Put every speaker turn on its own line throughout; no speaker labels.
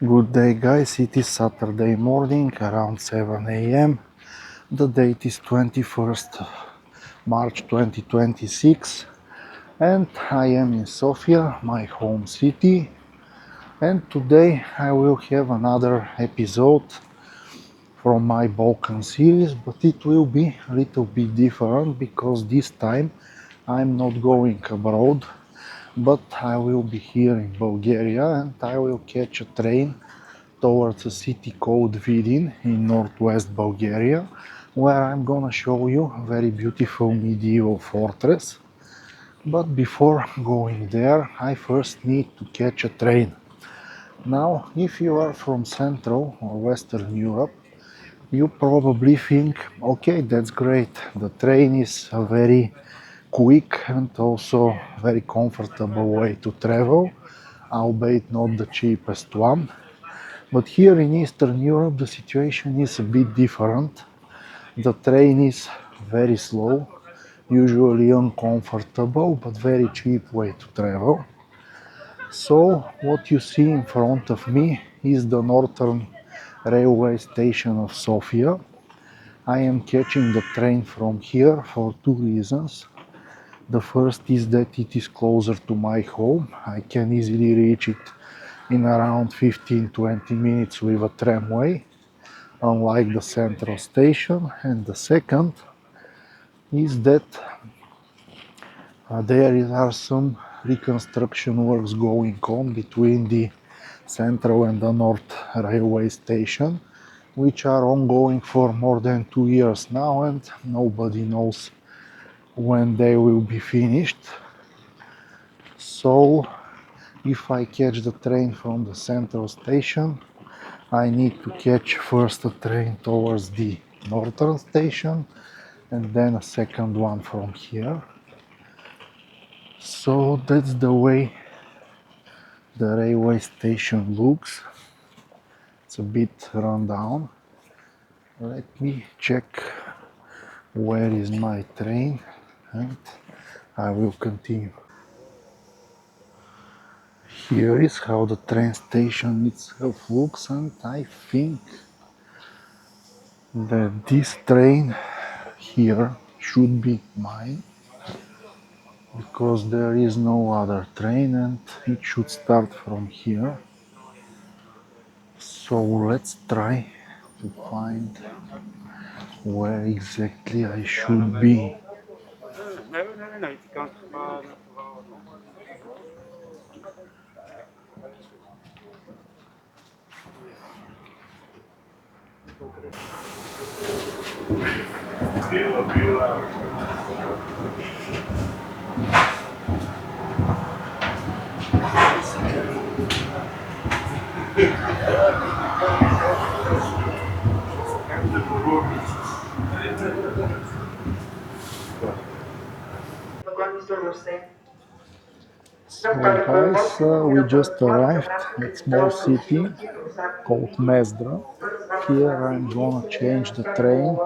Good day guys, it is Saturday morning around 7 a.m. The date is 21st March 2026 and I am in Sofia, my home city, and today I will have another episode from my Balkan series, but it will be a little bit different because this time I'm not going abroad, but I will be here in Bulgaria and I will catch a train towards a city called Vidin in northwest Bulgaria, where I'm gonna show you a very beautiful medieval fortress. But before going there, I first need to catch a train. Now, if you are from Central or Western Europe, you probably think, okay, that's great. The train is a very quick and also very comfortable way to travel, albeit not the cheapest one. But here in Eastern Europe, the situation is a bit different. The train is very slow, usually uncomfortable, but very cheap way to travel. So, what you see in front of me is the northern railway station of Sofia. I am catching the train from here for two reasons. The first is that it is closer to my home. I can easily reach it in around 15-20 minutes with a tramway, unlike the central station. And the second is that there are some reconstruction works going on between the central and the north railway station, which are ongoing for more than 2 years now, and nobody knows when they will be finished. So if I catch the train from the central station, I need to catch first a train towards the northern station and then a second one from here. So that's the way the railway station looks. It's a bit run down. Let me check where is my train and I will continue. Here is how the train station itself looks, and I think that this train here should be mine because there is no other train and it should start from here. So let's try to find where exactly I should be. So guys, we just arrived at small city called Mezdra. Here I'm gonna change the train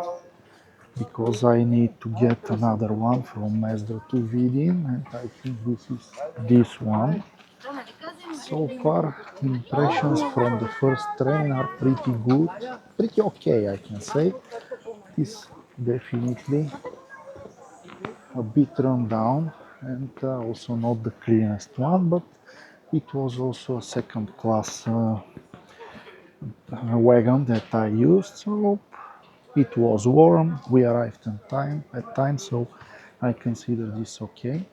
because I need to get another one from Mezdra to Vidin, and I think this is this one. So far, impressions from the first train are pretty good, pretty okay, I can say. It's definitely a bit run down and also not the cleanest one, but it was also a second class wagon that I used, so it was warm. We arrived on time, so I consider this okay.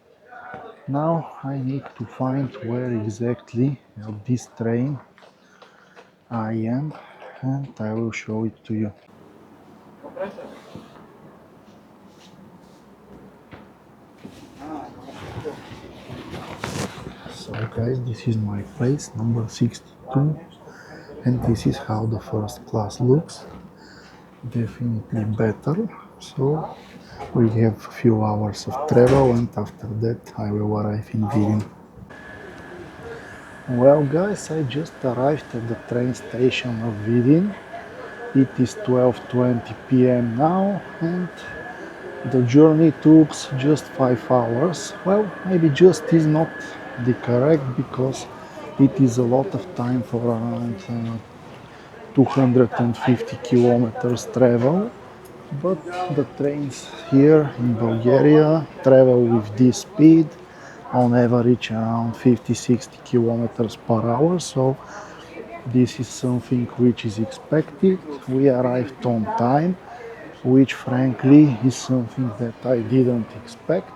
Now I need to find where exactly of this train I am, and I will show it to you. So guys, this is my place, number 62, and this is how the first class looks. Definitely better. So we have a few hours of travel, and after that I will arrive in Vidin. Well guys, I just arrived at the train station of Vidin. It is 12:20 p.m. now, and the journey took just 5 hours. Well, maybe just is not the correct, because It is a lot of time for around 250 kilometers travel, but the trains here in Bulgaria travel with this speed, on average around 50-60 kilometers per hour, so this is something which is expected. We arrived on time, which frankly is something that I didn't expect.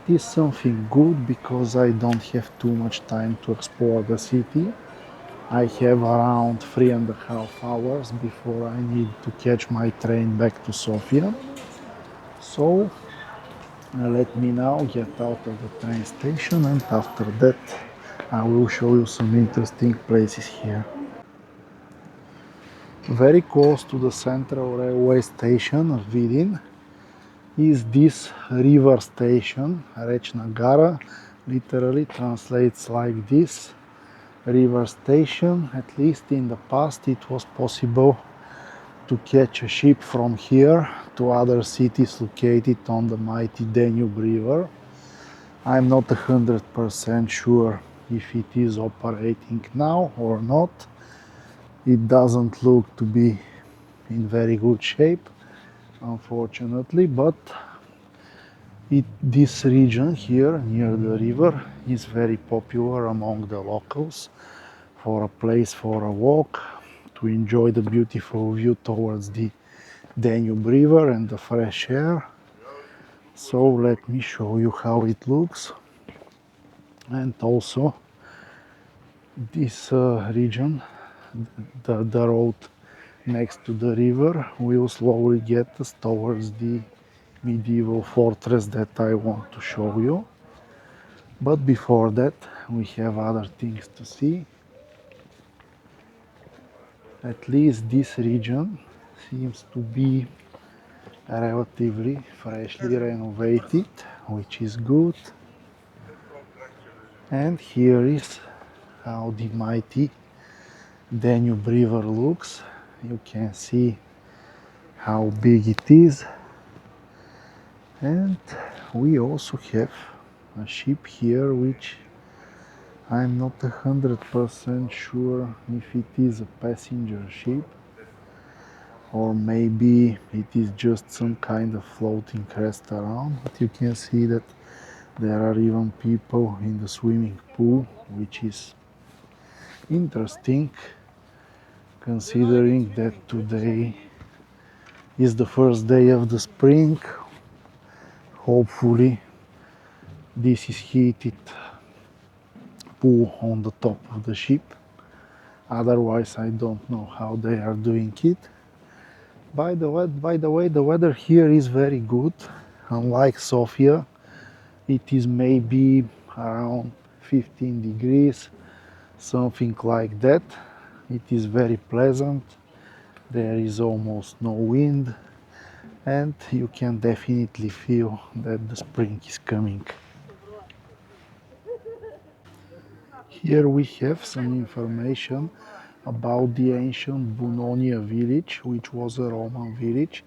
It is something good because I don't have too much time to explore the city. I have around 3.5 hours before I need to catch my train back to Sofia. So let me now get out of the train station, and after that I will show you some interesting places here. Very close to the central railway station of Vidin is this river station. Rečna Gara literally translates like this. River station. At least in the past it was possible to catch a ship from here to other cities located on the mighty Danube River. I'm not 100% sure if it is operating now or not. It doesn't look to be in very good shape, unfortunately, but this region here near the river is very popular among the locals for a place for a walk, to enjoy the beautiful view towards the Danube River and the fresh air. So let me show you how it looks. And also this region, the road next to the river will slowly get us towards the medieval fortress that I want to show you. But before that we have other things to see. At least this region seems to be relatively freshly renovated, which is good. And here is how the mighty Danube River looks. You can see how big it is. And we also have a ship here, which I'm not 100% sure if it is a passenger ship or maybe it is just some kind of floating restaurant. But you can see that there are even people in the swimming pool, which is interesting considering that today is the first day of the spring. Hopefully this is heated pool on the top of the ship. Otherwise I don't know how they are doing it. By the way, the weather here is very good. Unlike Sofia, it is maybe around 15 degrees, something like that. It is very pleasant. There is almost no wind, and you can definitely feel that the spring is coming. Here we have some information about the ancient Bononia village, which was a Roman village.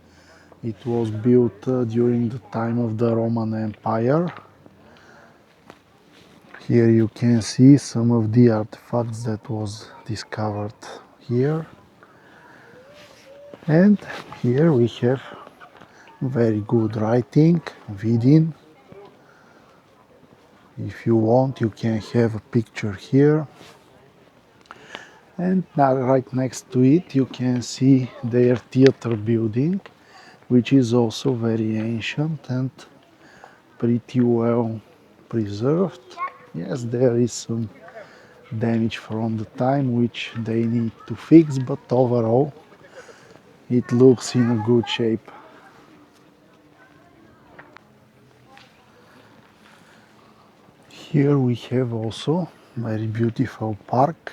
It was built during the time of the Roman Empire. Here you can see some of the artifacts that was discovered here. And here we have very good writing, Vidin. If you want, you can have a picture here. And now right next to it you can see their theater building, which is also very ancient and pretty well preserved. Yes, there is some damage from the time which they need to fix, but overall it looks in a good shape. Here we have also a very beautiful park,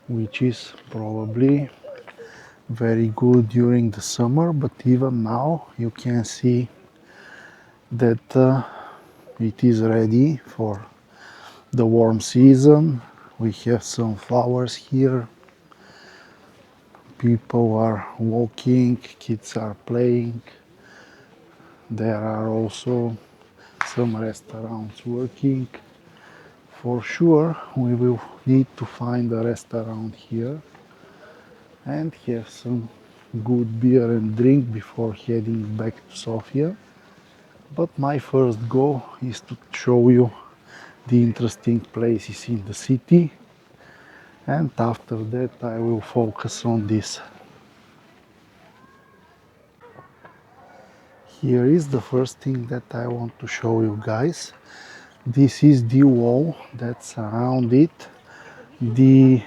which is probably very good during the summer, but even now you can see that it is ready for the warm season. We have some flowers here. People are walking, kids are playing. There are also some restaurants working. for sure we will need to find a restaurant here and have some good beer and drink before heading back to Sofia. But my first goal is to show you the interesting places in the city, and after that I will focus on this. Here is the first thing that I want to show you guys. This is the wall that's around it, the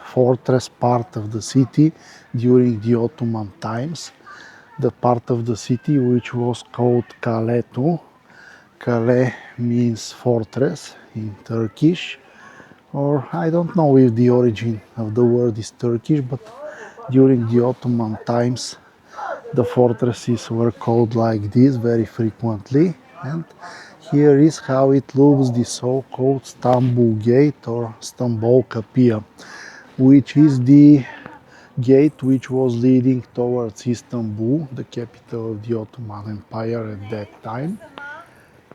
fortress part of the city during the Ottoman times, the part of the city which was called Kaletu. Kale means fortress in Turkish, or I don't know if the origin of the word is Turkish, but during the Ottoman times the fortresses were called like this very frequently. And here is how it looks, the so-called Stamboul Gate or Stamboul Kapia, which is the gate which was leading towards Istanbul, the capital of the Ottoman Empire at that time.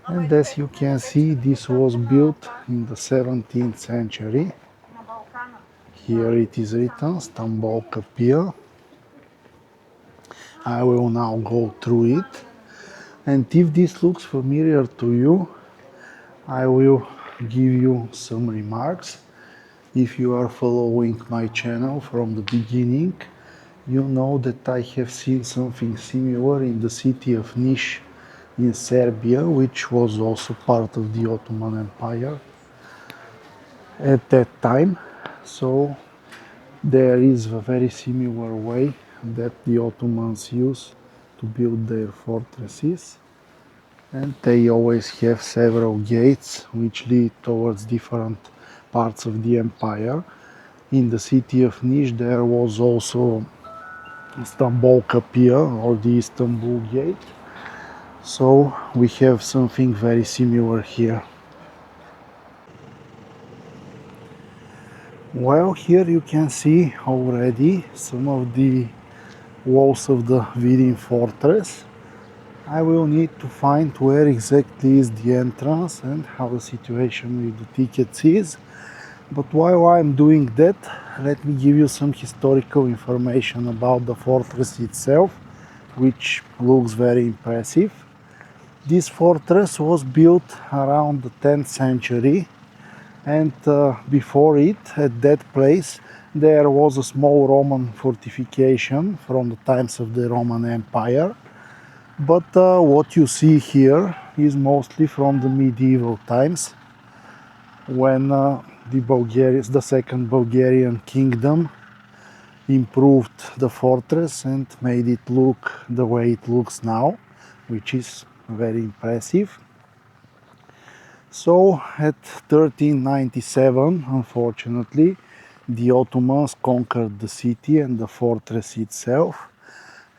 And as you can see, this was built in the 17th century. Here it is written, Stamboul Kapia. I will now go through it. And if this looks familiar to you, I will give you some remarks. If you are following my channel from the beginning, you know that I have seen something similar in the city of Niš in Serbia, which was also part of the Ottoman Empire at that time. So there is a very similar way that the Ottomans used to build their fortresses, and they always have several gates which lead towards different parts of the empire. In the city of Niš there was also Istanbul Kapia, or the Istanbul Gate, so we have something very similar here. Well, here you can see already some of the walls of the Vidin fortress. I will need to find where exactly is the entrance and how the situation with the tickets is. But while I'm doing that, let me give you some historical information about the fortress itself, which looks very impressive. This fortress was built around the 10th century, and before it, at that place, there was a small Roman fortification from the times of the Roman Empire. But what you see here is mostly from the medieval times, when the second Bulgarian kingdom improved the fortress and made it look the way it looks now, which is very impressive. So at 1397, unfortunately, the Ottomans conquered the city and the fortress itself,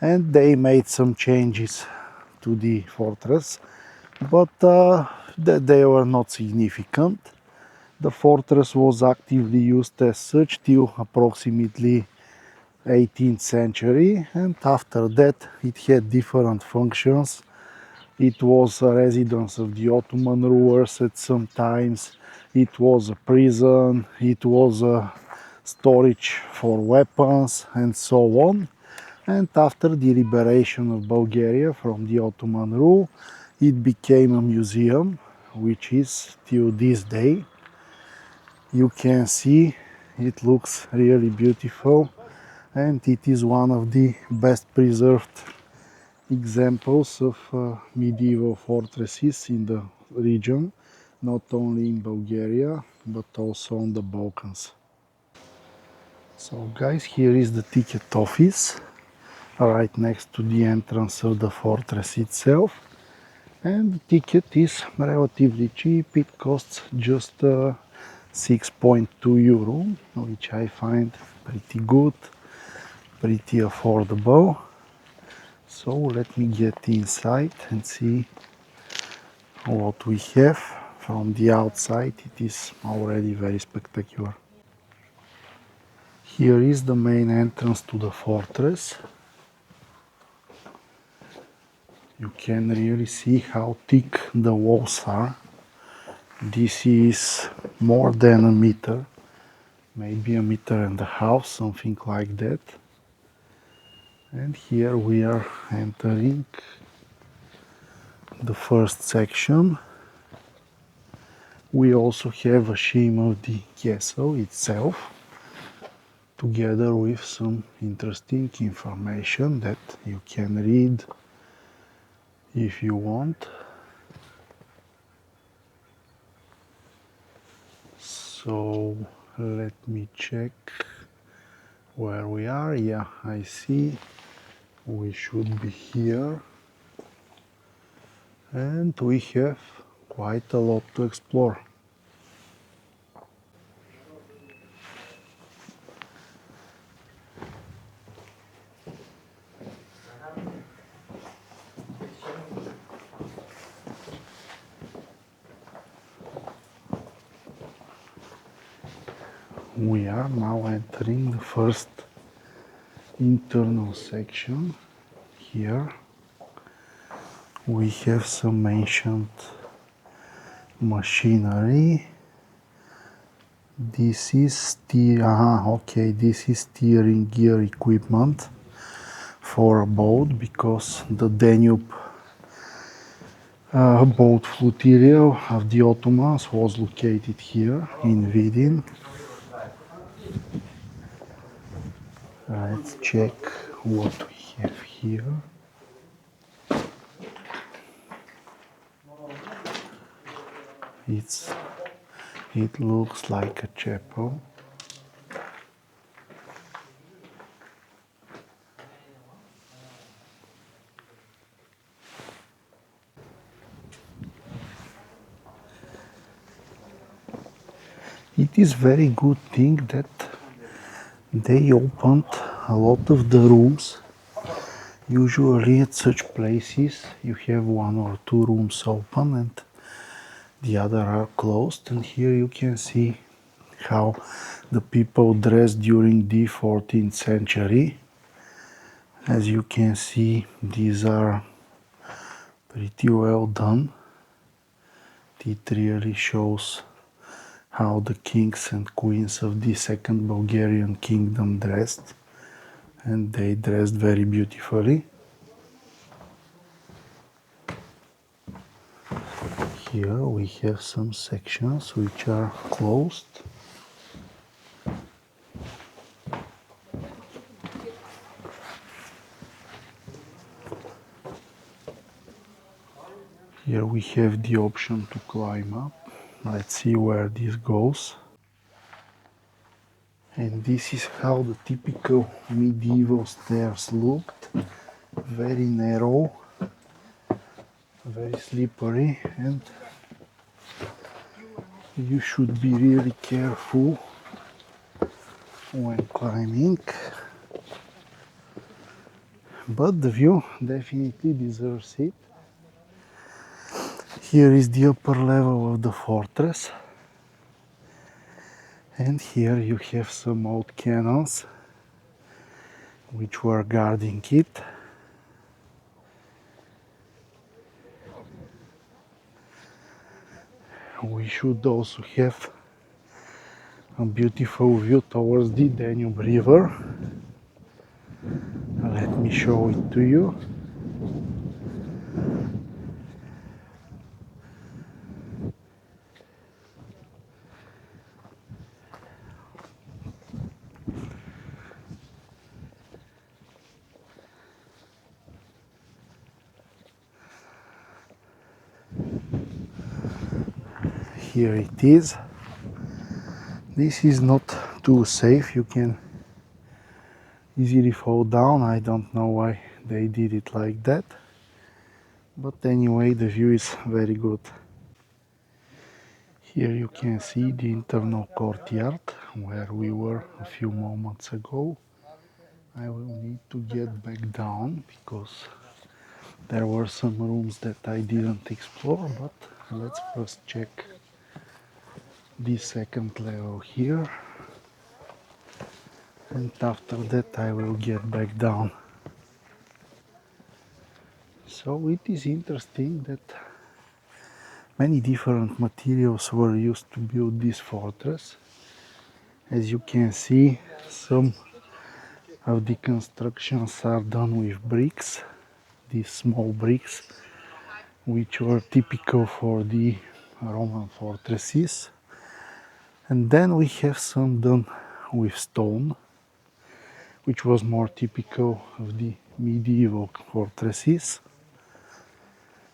and they made some changes to the fortress, but they were not significant. The fortress was actively used as such till approximately 18th century, and after that it had different functions. It was a residence of the Ottoman rulers at some times, it was a prison, it was a storage for weapons, and so on. And after the liberation of Bulgaria from the Ottoman rule, it became a museum, which is till this day. You can see it looks really beautiful, and it is one of the best preserved examples of medieval fortresses in the region, not only in Bulgaria but also on the Balkans. So guys, here is the ticket office right next to the entrance of the fortress itself, and the ticket is relatively cheap. It costs just 6.2 euro, which I find pretty good, pretty affordable. So let me get inside and see what we have. From the outside it is already very spectacular. Here is the main entrance to the fortress. You can really see how thick the walls are. This is more than a meter, maybe a meter and a half, something like that. And here we are entering the first section. We also have a scheme of the castle itself, together with some interesting information that you can read if you want. So let me check where we are. Yeah, I see we should be here, and we have quite a lot to explore. We are now entering the first internal section. Here we have some ancient machinery. This is this is steering gear equipment for a boat, because the Danube boat flotilla of the Ottomans was located here in Vidin. Let's check what we have here. It looks like a chapel. It is very good thing that they opened a lot of the rooms. Usually at such places you have one or two rooms open and the other are closed, and here you can see how the people dressed during the 14th century. As you can see, these are pretty well done. It really shows how the kings and queens of the Second Bulgarian Kingdom dressed, and they dressed very beautifully. Here we have some sections which are closed. Here we have the option to climb up. Let's see where this goes. And this is how the typical medieval stairs looked. Very narrow, very slippery, and you should be really careful when climbing. But the view definitely deserves it. Here is the upper level of the fortress. And here you have some old cannons which were guarding it. We should also have a beautiful view towards the Danube River. Let me show it to you. Here it is. This is not too safe. You can easily fall down. I don't know why they did it like that. But anyway, the view is very good. Here you can see the internal courtyard where we were a few moments ago. I will need to get back down because there were some rooms that I didn't explore, but let's first check the second level here, and after that I will get back down. So it is interesting that Many different materials were used to build this fortress. As you can see, some of the constructions are done with bricks, these small bricks, which were typical for the Roman fortresses. And then we have some done with stone, which was more typical of the medieval fortresses.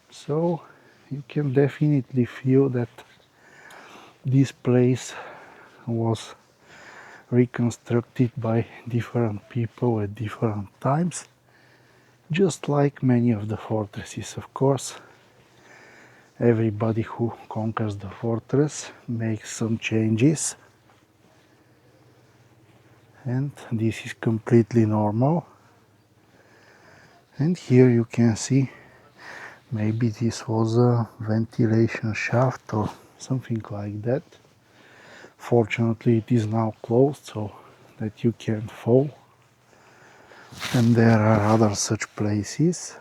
So you can definitely feel that this place was reconstructed by different people at different times, just like many of the fortresses, of course. Everybody who conquers the fortress makes some changes, and this is completely normal. And here you can see maybe this was a ventilation shaft or something like that. Fortunately it is now closed so that you can't fall. And there are other such places.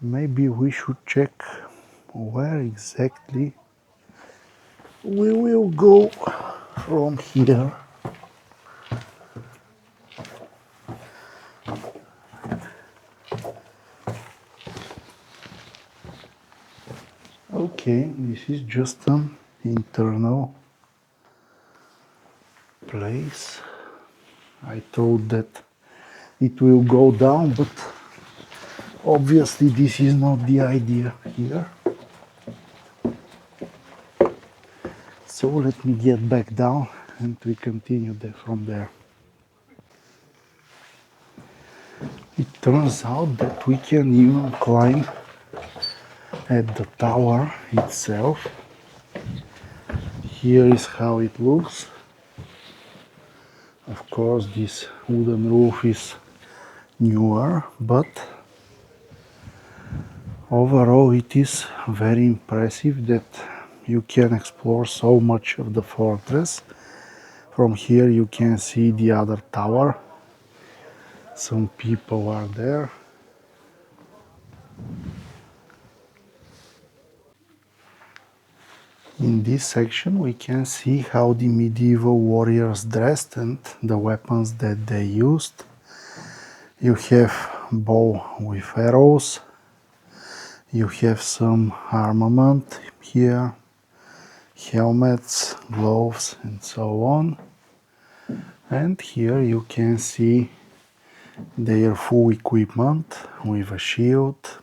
Maybe we should check where exactly we will go from here. Okay, this is just an internal place. I thought that it will go down, but obviously this is not the idea here. So let me get back down and we continue from there. It turns out that we can even climb at the tower itself. Here is how it looks. Of course, this wooden roof is newer, but overall it is very impressive that you can explore so much of the fortress. From here you can see the other tower. Some people are there. In this section we can see how the medieval warriors dressed and the weapons that they used. You have bow with arrows. You have some armament here, helmets, gloves and so on. And here you can see their full equipment with a shield.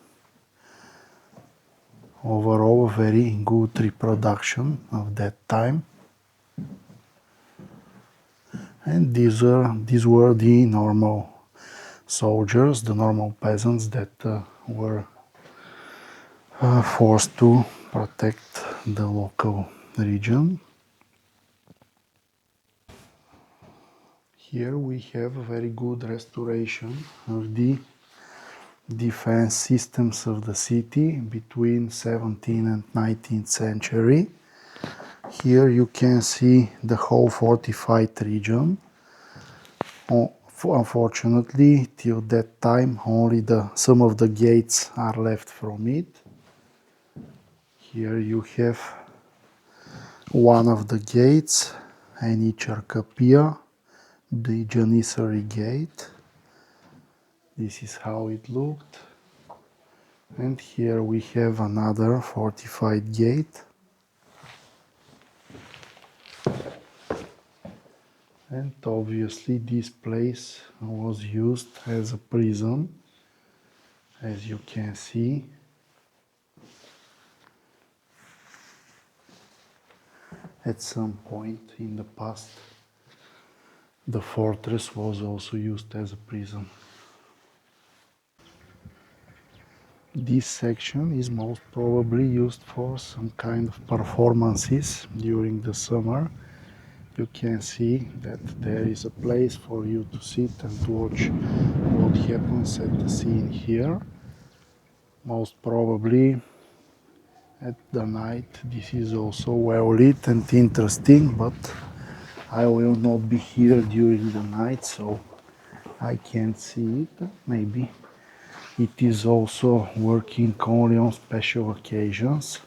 Overall, a very good reproduction of that time. And these were the normal soldiers, the normal peasants that were forced to protect the local region. Here we have a very good restoration of the defense systems of the city between 17th and 19th century. Here you can see the whole fortified region. Unfortunately, till that time only some of the gates are left from it. Here you have one of the gates, Anicercapia, the Janissary gate. This is how it looked. And here we have another fortified gate. And obviously this place was used as a prison, as you can see. At some point in the past, the fortress was also used as a prison. This section is most probably used for some kind of performances during the summer. You can see that there is a place for you to sit and watch what happens at the scene here. Most probably at the night this is also well lit and interesting, but I will not be here during the night, so I can't see it. Maybe It is also working only on special occasions,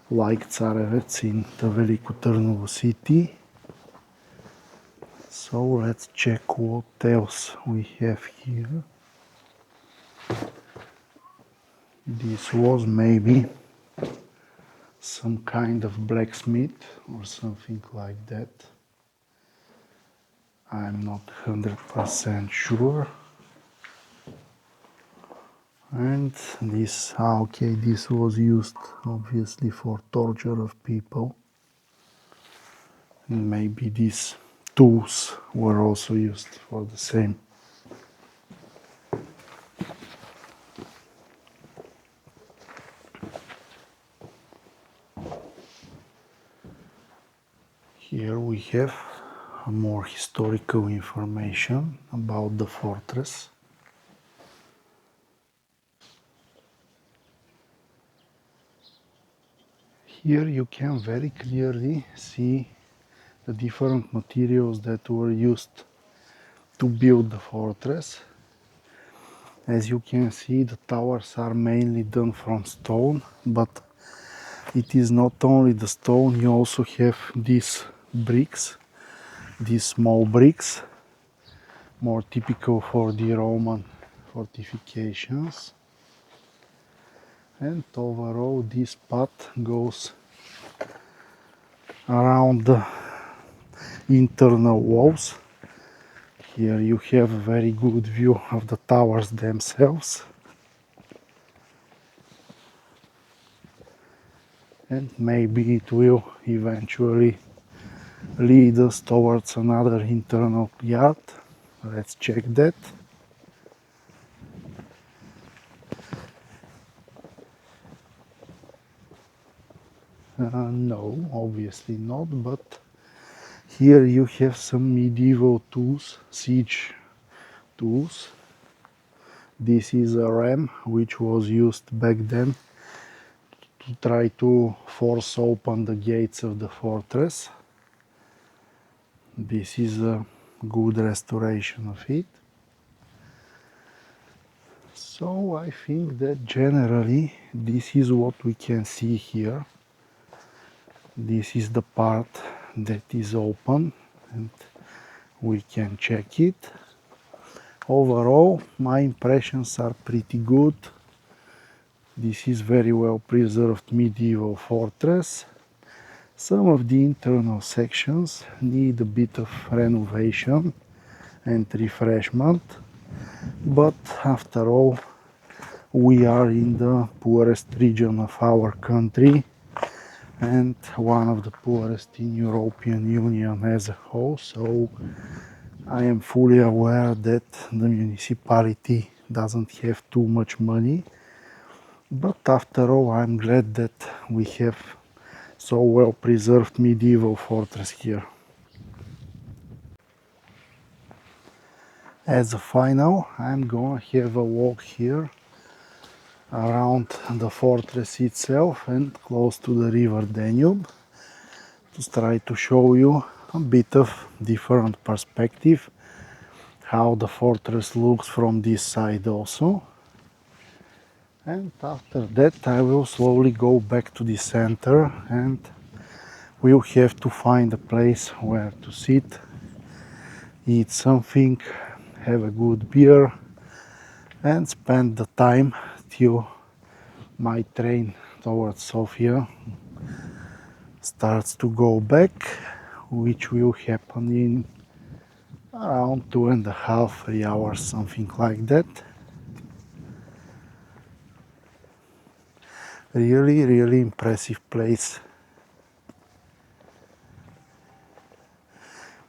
like Tsarevets in the Veliku Trnovo city. So let's check what else we have here. This was maybe some kind of blacksmith or something like that. I'm not 100% sure. And this, okay, this was used obviously for torture of people. And maybe these tools were also used for the same. Here we have more historical information about the fortress. Here you can very clearly see the different materials that were used to build the fortress. As you can see, the towers are mainly done from stone, but it is not only the stone, you also have these bricks, these small bricks, more typical for the Roman fortifications. And overall this path goes around the internal walls. Here you have a very good view of the towers themselves. And maybe it will eventually lead us towards another internal yard. Let's check that. No, obviously not, but here you have some medieval tools, siege tools. This is a ram which was used back then to try to force open the gates of the fortress. This is a good restoration of it. So I think that generally this is what we can see here. This is the part that is open and we can check it. Overall, my impressions are pretty good. This is very well preserved medieval fortress. Some of the internal sections need a bit of renovation and refreshment, but after all, we are in the poorest region of our country and one of the poorest in European Union as a whole, so I am fully aware that the municipality doesn't have too much money, but after all I'm glad that we have so well preserved medieval fortress here. As a final, I'm gonna have a walk here around the fortress itself and close to the river Danube to try to show you a bit of different perspective, how the fortress looks from this side also. And after that I will slowly go back to the center and we'll have to find a place where to sit, eat something, have a good beer and spend the time till my train towards Sofia starts to go back, which will happen in around 2.5, 3 hours, something like that. Really impressive place.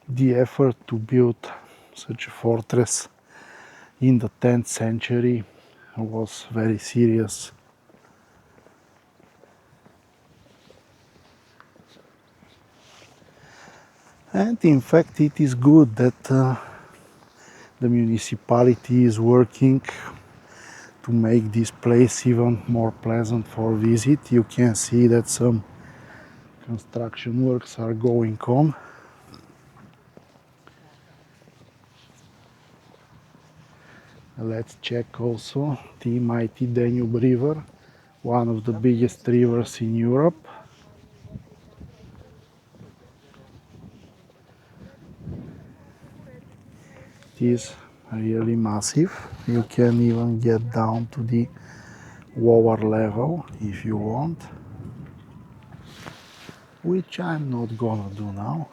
The effort to build such a fortress in the 10th century was very serious. And in fact it is good that the municipality is working to make this place even more pleasant for visit. You can see that some construction works are going on. Let's check also the mighty Danube River, one of the biggest rivers in Europe. It is really massive. You can even get down to the lower level if you want, which I'm not gonna do now.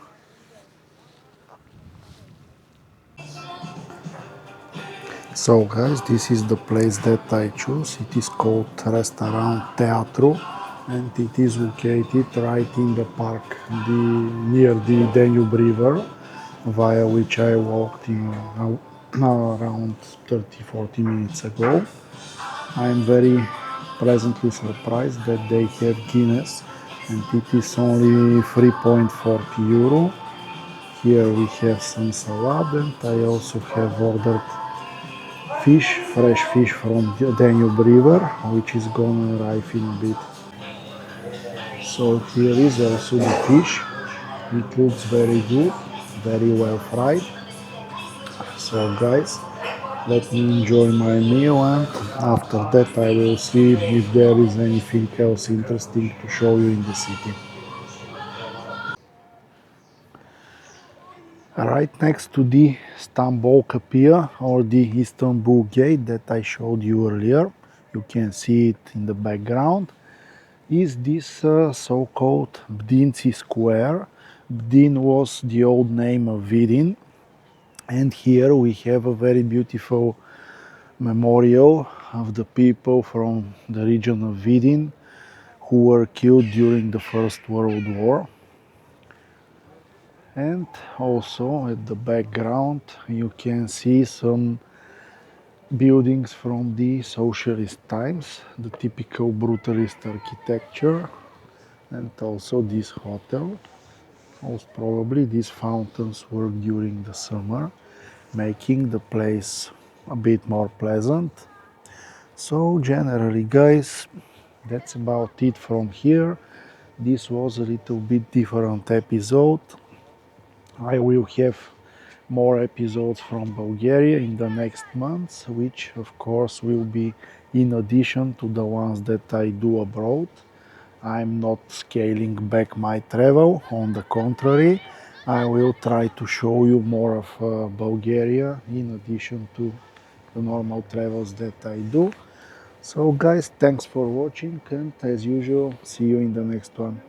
So guys, this is the place that I choose. It is called Restaurant Teatru, and it is located right in the park near the Danube River, via which I walked in around 30-40 minutes ago. I'm very pleasantly surprised that they have Guinness, and it is only 3.40 euro. Here we have some salad, and I also have ordered fish, fresh fish from the Danube River, which is gonna arrive in a bit. So here is also the fish. It looks very good, very well fried. So guys, let me enjoy my meal, and after that I will see if there is anything else interesting to show you in the city. Right next to the Stambol Kapia, or the Istanbul Gate that I showed you earlier, you can see it in the background, is this so-called Bdinci Square. Bdin was the old name of Vidin, and here we have a very beautiful memorial of the people from the region of Vidin who were killed during the First World War. And also at the background you can see some buildings from the socialist times, the typical brutalist architecture, and also this hotel. Most probably these fountains work during the summer, making the place a bit more pleasant. So generally guys, that's about it from here. This was a little bit different episode. I will have more episodes from Bulgaria in the next months, which of course will be in addition to the ones that I do abroad. I'm not scaling back my travel, on the contrary, I will try to show you more of Bulgaria in addition to the normal travels that I do. So guys, thanks for watching, and as usual, see you in the next one.